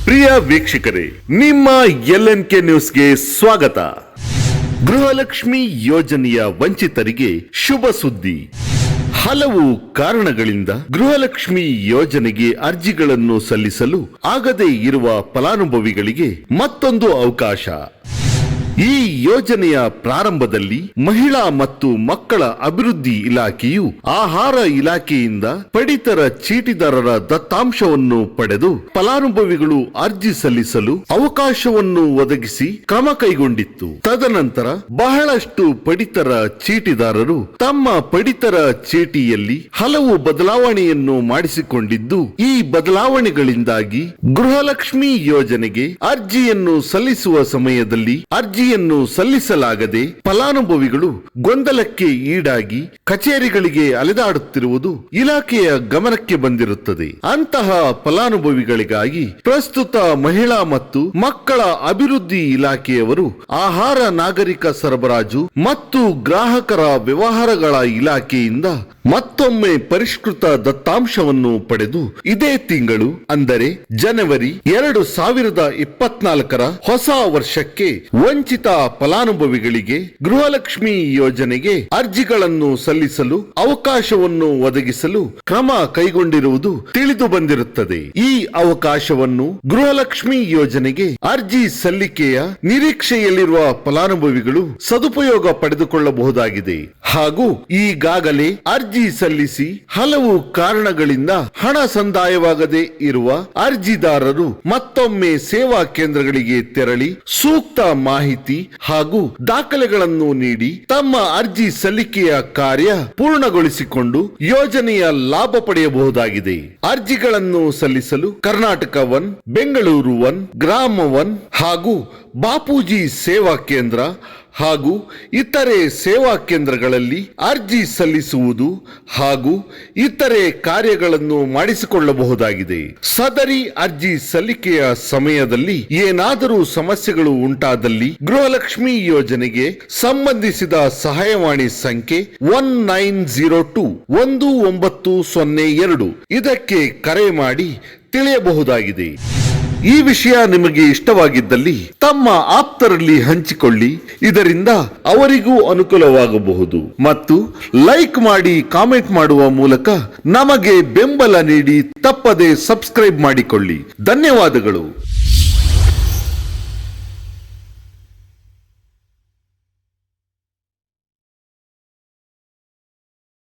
ಪ್ರಿಯ ವೀಕ್ಷಕರೇ, ನಿಮ್ಮ LNK ನ್ಯೂಸ್ಗೆ ಸ್ವಾಗತ. ಗೃಹಲಕ್ಷ್ಮಿ ಯೋಜನೆಯ ವಂಚಿತರಿಗೆ ಶುಭ ಸುದ್ದಿ. ಹಲವು ಕಾರಣಗಳಿಂದ ಗೃಹಲಕ್ಷ್ಮಿ ಯೋಜನೆಗೆ ಅರ್ಜಿಗಳನ್ನು ಸಲ್ಲಿಸಲು ಆಗದೇ ಇರುವ ಫಲಾನುಭವಿಗಳಿಗೆ ಮತ್ತೊಂದು ಅವಕಾಶ. ಈ ಯೋಜನೆಯ ಪ್ರಾರಂಭದಲ್ಲಿ ಮಹಿಳಾ ಮತ್ತು ಮಕ್ಕಳ ಅಭಿವೃದ್ಧಿ ಇಲಾಖೆಯು ಆಹಾರ ಇಲಾಖೆಯಿಂದ ಪಡಿತರ ಚೀಟಿದಾರರ ದತ್ತಾಂಶವನ್ನು ಪಡೆದು ಫಲಾನುಭವಿಗಳು ಅರ್ಜಿ ಸಲ್ಲಿಸಲು ಅವಕಾಶವನ್ನು ಒದಗಿಸಿ ಕ್ರಮ ಕೈಗೊಂಡಿತ್ತು. ತದನಂತರ ಬಹಳಷ್ಟು ಪಡಿತರ ಚೀಟಿದಾರರು ತಮ್ಮ ಪಡಿತರ ಚೀಟಿಯಲ್ಲಿ ಹಲವು ಬದಲಾವಣೆಯನ್ನು ಮಾಡಿಸಿಕೊಂಡಿದ್ದು, ಈ ಬದಲಾವಣೆಗಳಿಂದಾಗಿ ಗೃಹಲಕ್ಷ್ಮಿ ಯೋಜನೆಗೆ ಅರ್ಜಿಯನ್ನು ಸಲ್ಲಿಸುವ ಸಮಯದಲ್ಲಿ ಅರ್ಜಿಯನ್ನು ಸಲ್ಲಿಸಲಾಗದೆ ಫಲಾನುಭವಿಗಳು ಗೊಂದಲಕ್ಕೆ ಈಡಾಗಿ ಕಚೇರಿಗಳಿಗೆ ಅಲೆದಾಡುತ್ತಿರುವುದು ಇಲಾಖೆಯ ಗಮನಕ್ಕೆ ಬಂದಿರುತ್ತದೆ. ಅಂತಹ ಫಲಾನುಭವಿಗಳಿಗಾಗಿ ಪ್ರಸ್ತುತ ಮಹಿಳಾ ಮತ್ತು ಮಕ್ಕಳ ಅಭಿವೃದ್ಧಿ ಇಲಾಖೆಯವರು ಆಹಾರ ನಾಗರಿಕ ಸರಬರಾಜು ಮತ್ತು ಗ್ರಾಹಕರ ವ್ಯವಹಾರಗಳ ಇಲಾಖೆಯಿಂದ ಮತ್ತೊಮ್ಮೆ ಪರಿಷ್ಕೃತ ದತ್ತಾಂಶವನ್ನು ಪಡೆದು ಇದೇ ತಿಂಗಳು ಅಂದರೆ ಜನವರಿ 2024 ಹೊಸ ವರ್ಷಕ್ಕೆ ವಂಚಿತ ಫಲಾನುಭವಿಗಳಿಗೆ ಗೃಹಲಕ್ಷ್ಮಿ ಯೋಜನೆಗೆ ಅರ್ಜಿಗಳನ್ನು ಸಲ್ಲಿಸಲು ಅವಕಾಶವನ್ನು ಒದಗಿಸಲು ಕ್ರಮ ಕೈಗೊಂಡಿರುವುದು ತಿಳಿದು ಬಂದಿರುತ್ತದೆ. ಈ ಅವಕಾಶವನ್ನು ಗೃಹಲಕ್ಷ್ಮಿ ಯೋಜನೆಗೆ ಅರ್ಜಿ ಸಲ್ಲಿಕೆಯ ನಿರೀಕ್ಷೆಯಲ್ಲಿರುವ ಫಲಾನುಭವಿಗಳು ಸದುಪಯೋಗ ಪಡೆದುಕೊಳ್ಳಬಹುದಾಗಿದೆ. ಹಾಗೂ ಈಗಾಗಲೇ ಅರ್ಜಿ ಸಲ್ಲಿಸಿ ಹಲವು ಕಾರಣಗಳಿಂದ ಹಣ ಸಂದಾಯವಾಗದೇ ಇರುವ ಅರ್ಜಿದಾರರು ಮತ್ತೊಮ್ಮೆ ಸೇವಾ ಕೇಂದ್ರಗಳಿಗೆ ತೆರಳಿ ಸೂಕ್ತ ಮಾಹಿತಿ ಹಾಗೂ ದಾಖಲೆಗಳನ್ನು ನೀಡಿ ತಮ್ಮ ಅರ್ಜಿ ಸಲ್ಲಿಕೆಯ ಕಾರ್ಯ ಪೂರ್ಣಗೊಳಿಸಿಕೊಂಡು ಯೋಜನೆಯ ಲಾಭ ಪಡೆಯಬಹುದಾಗಿದೆ. ಅರ್ಜಿಗಳನ್ನು ಸಲ್ಲಿಸಲು ಕರ್ನಾಟಕ 1, ಬೆಂಗಳೂರು 1, ಗ್ರಾಮ 1 ಹಾಗೂ ಬಾಪೂಜಿ ಸೇವಾ ಕೇಂದ್ರ ಹಾಗೂ ಇತರೆ ಸೇವಾ ಕೇಂದ್ರಗಳಲ್ಲಿ ಅರ್ಜಿ ಸಲ್ಲಿಸುವುದು ಹಾಗೂ ಇತರೆ ಕಾರ್ಯಗಳನ್ನು ಮಾಡಿಸಿಕೊಳ್ಳಬಹುದಾಗಿದೆ. ಸದರಿ ಅರ್ಜಿ ಸಲ್ಲಿಕೆಯ ಸಮಯದಲ್ಲಿ ಏನಾದರೂ ಸಮಸ್ಯೆಗಳು ಉಂಟಾದಲ್ಲಿ ಗೃಹಲಕ್ಷ್ಮಿ ಯೋಜನೆಗೆ ಸಂಬಂಧಿಸಿದ ಸಹಾಯವಾಣಿ ಸಂಖ್ಯೆ 1902 1902 ಇದಕ್ಕೆ ಕರೆ ಮಾಡಿ ತಿಳಿಯಬಹುದಾಗಿದೆ. ಈ ವಿಷಯ ನಿಮಗೆ ಇಷ್ಟವಾಗಿದ್ದಲ್ಲಿ ತಮ್ಮ ಆಪ್ತರಲ್ಲಿ ಹಂಚಿಕೊಳ್ಳಿ. ಇದರಿಂದ ಅವರಿಗೂ ಅನುಕೂಲವಾಗಬಹುದು ಮತ್ತು ಲೈಕ್ ಮಾಡಿ, ಕಾಮೆಂಟ್ ಮಾಡುವ ಮೂಲಕ ನಮಗೆ ಬೆಂಬಲ ನೀಡಿ ತಪ್ಪದೆ ಸಬ್ಸ್ಕ್ರೈಬ್ ಮಾಡಿಕೊಳ್ಳಿ. ಧನ್ಯವಾದಗಳು.